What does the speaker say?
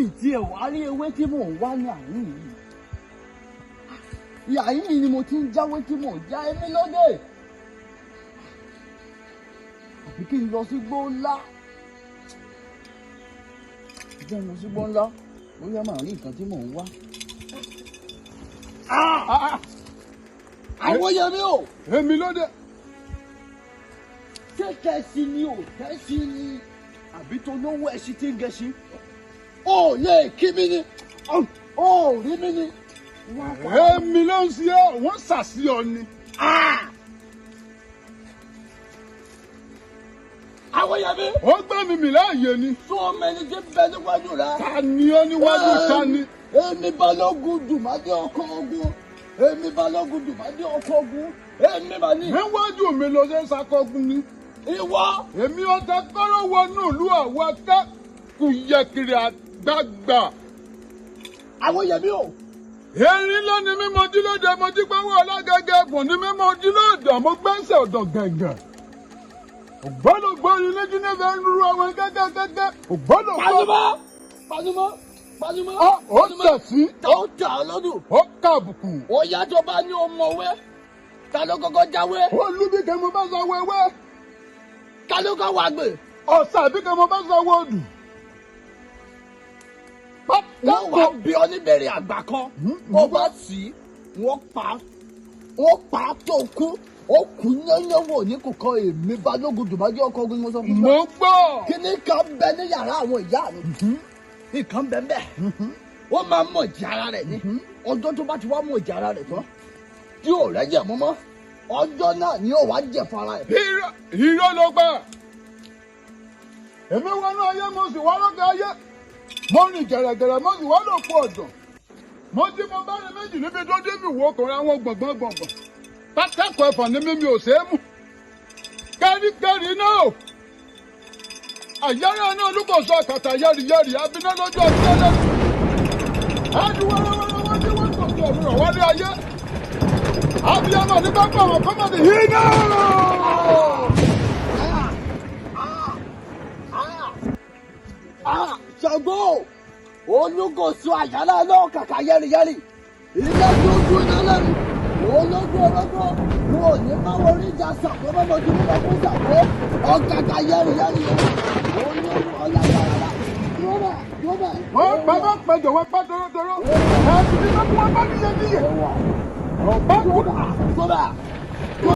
ìtì ẹ̀ wá rí ewé tí mò ń wá ní àárín yìí. Ìyá yìí ni mo ti ń jáwé tí mò ń já ẹ̀mí lóde. Àbí kí n lọ sí igbó ńlá. Jẹ́ mo sí igbó ńlá, bóyá màá rí nǹkan tí mò ń wá. Awoyemi o. Èmi lóde. Ṣé kẹ̀sì ni ò kẹ́sì ni? Àbí tó lówó ẹṣin tí ń gẹṣin? Ó lè kí mi ni. Ó rí mi ni. Èmi ló ń ṣe ọ́, wọ́n ṣàṣìyọ ni. Awoyemi. Ó gbé mi mì láàyè ni. Tó mẹ́ni tí bẹ níwájú rẹ̀. Ta ni ó níwájú ta ni? Èmi balógun dùmádé ọkọ ogun. Èmi balógun dùmádé ọkọ ogun. Èmi mà ní. Níwájú mi ló ṣe ń ṣakọgun ni. Ìwọ. Èmi ọ̀tá kọ́rọ́ wọnú ìlú àwọn aká kù yẹkiri àgbàgbà. Awoyemi o. Erin ló ní mímọ ojúlóde mo jí pẹ́wọ́ ọlágẹ́gẹ́ ẹ̀bùn ní mímọ ojúlóde mo gbẹ́sẹ̀ ọ̀dọ̀ gẹ̀gẹ̀. Ògbọ́dọ̀ gbóyin lójú níbẹ̀ ń ru àwọn gẹ́gẹ́gẹ́gẹ́. Ògbọ́dọ̀ gbọ́. Pàdùmọ́. Ó tẹ̀sí. Ó tà ọ́ lọ́dún. Ó kàbùkù. Ó yá tó bá ní ọmọwé. Ta ló kọ́kọ́ jáwé? Ó lú bí kẹ́ mo bá sọ wẹ́wẹ́. Ta ló kọ́ wá gbé? Ọ̀sà bí kẹ́ mo bá sọ wọ́ọ̀dù. Wọ́n wá bí ọ níbẹ̀rẹ̀ àgbà kan. Ó bá sí, wọ́n pa tó kú. Ó kú yányán wò ní kò kọ́ èmi balógun dùmádé ọkọ ogun ni mo sọ fún mi. Mo gbọ́. Kíní kan bẹ ní yàrá àwọn ìyá mi. Nǹkan bẹ bẹ́ẹ̀. Ó máa mọ̀ ìjì ara rẹ̀ ni. Ọjọ́ tó bá ti wá mọ̀ ìjì ara rẹ̀ tán. Tí ò rẹ́jẹ̀ mọ́ mọ́. Ọjọ́ náà ni ó wá jẹ̀ fún ara ẹ̀. Irọ́ ló gbà. Èmi wọnú ayé mo sì wá lókè ayé. Mo rìn gẹ̀rẹ̀gẹ̀rẹ̀ mo sì wá lòpọ̀ ọ̀dọ̀. Mo ti mo bá rìn méjì níbi tó dé mi wò ọkùnrin àwọn gbọ̀ngbọ̀ngbọ̀ngbọ̀n. Pátákó ẹ̀fọn ní mímí ò ṣeé mú. Kẹ́ríkẹ́rí náà. Àyára náà olúkọ̀ọ́sọ àkàtà yẹ́rìyẹ́rì abiná lójú ọjọ́ lẹ́nu. Ẹni wẹ́rẹ́wẹ́rẹ́ wọ́n tí wọ́n tọ̀tọ̀ ọ̀rọ̀ wálé ayé. Abiyamọ ní pápá àwọn kọ́mọ̀dé yìí náà. Ṣàngó olúkọ̀ọ́sọ àyára náà kàkà yẹ́rìyẹ́rì. Ilé dúdú náà lẹ́nu. Ológun ológun wọn ò ní máa wọ oríjà Ṣàngó mọ́mọ́ tí mo lọ fún Ṣàngó. Ọ̀kàkà yẹ́rìyẹ́rì. Ológun ọ̀làyàrá. Yọ́bẹ̀. Wọ́n bàbá pẹ̀jọ wọ́n pa torotoro. Ẹ̀sìn ní wọ́n bá níyẹn níyẹn. Ọ̀pá kúrò.